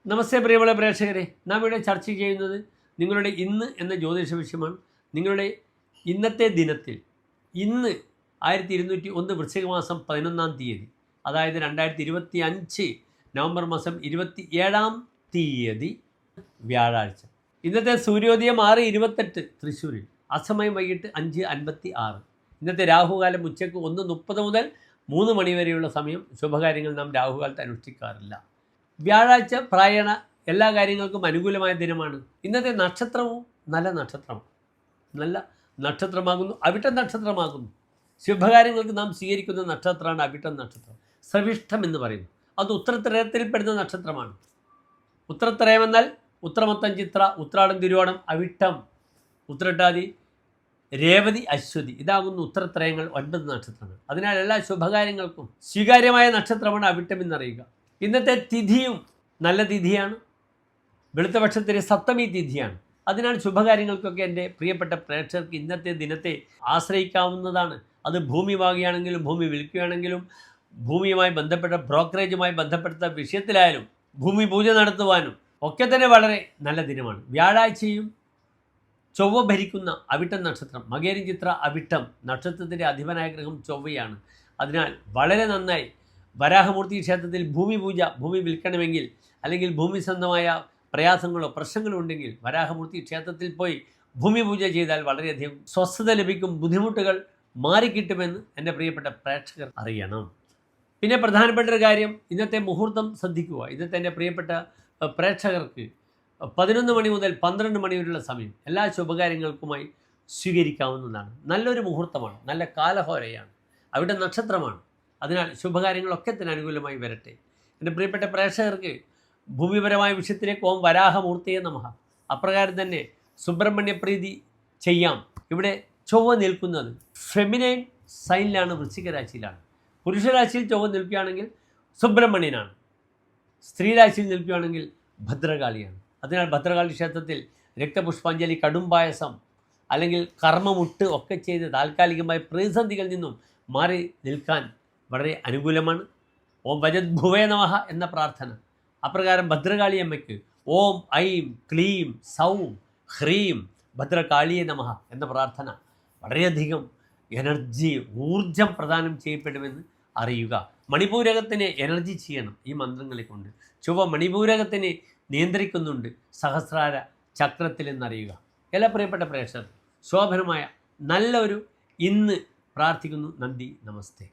നമസ്തേ പ്രിയമുള്ള പ്രേക്ഷകരെ, നാം ഇവിടെ ചർച്ച ചെയ്യുന്നത് നിങ്ങളുടെ ഇന്ന് എന്ന ജ്യോതിഷ വിഷയമാണ്. നിങ്ങളുടെ ഇന്നത്തെ ദിനത്തിൽ ഇന്ന് 1201 വൃശ്ചിക മാസം 11-ാം തീയതി, അതായത് 2025 നവംബർ മാസം 27-ാം തീയതി വ്യാഴാഴ്ച. ഇന്നത്തെ സൂര്യോദയം 6:28 തൃശ്ശൂരിൽ, അസമയം വൈകിട്ട് 5:56. ഇന്നത്തെ രാഹുകാലം ഉച്ചയ്ക്ക് 1:30 മുതൽ 3 മണി വരെയുള്ള സമയം. ശുഭകാര്യങ്ങൾ നാം രാഹുകാലത്ത് അനുഷ്ഠിക്കാറില്ല. വ്യാഴാഴ്ച പ്രായണ എല്ലാ കാര്യങ്ങൾക്കും അനുകൂലമായ ദിനമാണ്. ഇന്നത്തെ നക്ഷത്രവും നല്ല നക്ഷത്രമാണ്, നല്ല നക്ഷത്രമാകുന്നു, അവിട്ട നക്ഷത്രമാകുന്നു. ശുഭകാര്യങ്ങൾക്ക് നാം സ്വീകരിക്കുന്ന നക്ഷത്രമാണ് അവിട്ട നക്ഷത്രം. ശ്രവിഷ്ഠം എന്ന് പറയുന്നു. അത് ഉത്തരത്രയത്തിൽപ്പെടുന്ന നക്ഷത്രമാണ്. ഉത്തരത്രയമെന്നാൽ ഉത്രമത്തം, ചിത്ര, ഉത്രാടം, തിരുവോണം, അവിട്ടം, ഉത്രട്ടാതി, രേവതി, അശ്വതി. ഇതാകുന്നു ഉത്തരത്രയങ്ങൾ, 9 നക്ഷത്രങ്ങൾ. അതിനാൽ എല്ലാ ശുഭകാര്യങ്ങൾക്കും സ്വീകാര്യമായ നക്ഷത്രമാണ് അവിട്ടം എന്നറിയുക. ഇന്നത്തെ തിഥിയും നല്ല തിഥിയാണ്. വെളുത്തപക്ഷത്തിലെ സപ്തമി തിഥിയാണ്. അതിനാൽ ശുഭകാര്യങ്ങൾക്കൊക്കെ എൻ്റെ പ്രിയപ്പെട്ട പ്രേക്ഷകർക്ക് ഇന്നത്തെ ദിനത്തെ ആശ്രയിക്കാവുന്നതാണ്. അത് ഭൂമി വാങ്ങുകയാണെങ്കിലും, ഭൂമി വിൽക്കുകയാണെങ്കിലും, ഭൂമിയുമായി ബന്ധപ്പെട്ട ബ്രോക്കറേജുമായി ബന്ധപ്പെട്ട വിഷയത്തിലായാലും, ഭൂമി പൂജ നടത്തുവാനും ഒക്കെ തന്നെ വളരെ നല്ല ദിനമാണ്. വ്യാഴാഴ്ചയും ചൊവ്വ ഭരിക്കുന്ന അവിട്ടം നക്ഷത്രം, മകേരം, ചിത്ര, അവിട്ടം നക്ഷത്രത്തിൻ്റെ അധിപനായ ഗ്രഹം ചൊവ്വയാണ്. അതിനാൽ വളരെ നന്നായി വരാഹമൂർത്തി ക്ഷേത്രത്തിൽ ഭൂമി പൂജ, ഭൂമി വിൽക്കണമെങ്കിൽ അല്ലെങ്കിൽ ഭൂമി സംബന്ധമായ പ്രയാസങ്ങളോ പ്രശ്നങ്ങളോ ഉണ്ടെങ്കിൽ വരാഹമൂർത്തി ക്ഷേത്രത്തിൽ പോയി ഭൂമി പൂജ ചെയ്താൽ വളരെയധികം സ്വസ്ഥത ലഭിക്കും, ബുദ്ധിമുട്ടുകൾ മാറിക്കിട്ടുമെന്ന് എൻ്റെ പ്രിയപ്പെട്ട പ്രേക്ഷകർ അറിയണം. പിന്നെ പ്രധാനപ്പെട്ട ഒരു കാര്യം, ഇന്നത്തെ മുഹൂർത്തം ശ്രദ്ധിക്കുക. ഇന്നത്തെ എൻ്റെ പ്രിയപ്പെട്ട പ്രേക്ഷകർക്ക് 11 മണി മുതൽ 12 മണി വരെയുള്ള സമയം എല്ലാ ശുഭകാര്യങ്ങൾക്കുമായി സ്വീകരിക്കാവുന്നതാണ്. നല്ലൊരു മുഹൂർത്തമാണ്, നല്ല കാലഹോരയാണ്, അവിടെ നക്ഷത്രമാണ്. അതിനാൽ ശുഭകാര്യങ്ങളൊക്കെ തന്നെ അനുകൂലമായി വരട്ടെ. എൻ്റെ പ്രിയപ്പെട്ട പ്രേക്ഷകർക്ക് ഭൂമിപരമായ വിഷയത്തിലേക്ക് ഓം വരാഹമൂർത്തിയെ നമഃ. അപ്രകാരം തന്നെ സുബ്രഹ്മണ്യപ്രീതി ചെയ്യാം. ഇവിടെ ചൊവ്വ നിൽക്കുന്നത് ഫെമിനൈൻ സൈനിലാണ്, വൃശ്ചിക രാശിയിലാണ്. പുരുഷരാശിയിൽ ചൊവ്വ നിൽക്കുകയാണെങ്കിൽ സുബ്രഹ്മണ്യനാണ്, സ്ത്രീ രാശിയിൽ നിൽക്കുകയാണെങ്കിൽ ഭദ്രകാളിയാണ്. അതിനാൽ ഭദ്രകാളി ക്ഷേത്രത്തിൽ രക്തപുഷ്പാഞ്ജലി, കടുംപായസം അല്ലെങ്കിൽ കർമ്മമുട്ട് ഒക്കെ ചെയ്ത് താൽക്കാലികമായ പ്രതിസന്ധികളിൽ നിന്നും മാറി നിൽക്കാൻ വളരെ അനുകൂലമാണ്. ഓം വജദ്ഭുവേ നമഃ എന്ന പ്രാർത്ഥന, അപ്രകാരം ഭദ്രകാളി അമ്മയ്ക്ക് ഓം ഐം ക്ലീം സൗം ഹ്രീം ഭദ്രകാളിയെ നമഃ എന്ന പ്രാർത്ഥന വളരെയധികം എനർജി, ഊർജം പ്രദാനം ചെയ്യപ്പെടുമെന്ന് അറിയുക. മണിപൂരകത്തിനെ എനർജി ചെയ്യണം ഈ മന്ത്രങ്ങളെ കൊണ്ട്. ചൊവ്വ മണിപൂരകത്തിനെ നിയന്ത്രിക്കുന്നുണ്ട് സഹസ്രാര ചക്രത്തിൽ എന്നറിയുക. എല്ലാ പ്രിയപ്പെട്ട പ്രേക്ഷകർ ശോഭനമായ നല്ലൊരു ഇന്ന് പ്രാർത്ഥിക്കുന്നു. നന്ദി, നമസ്തേ.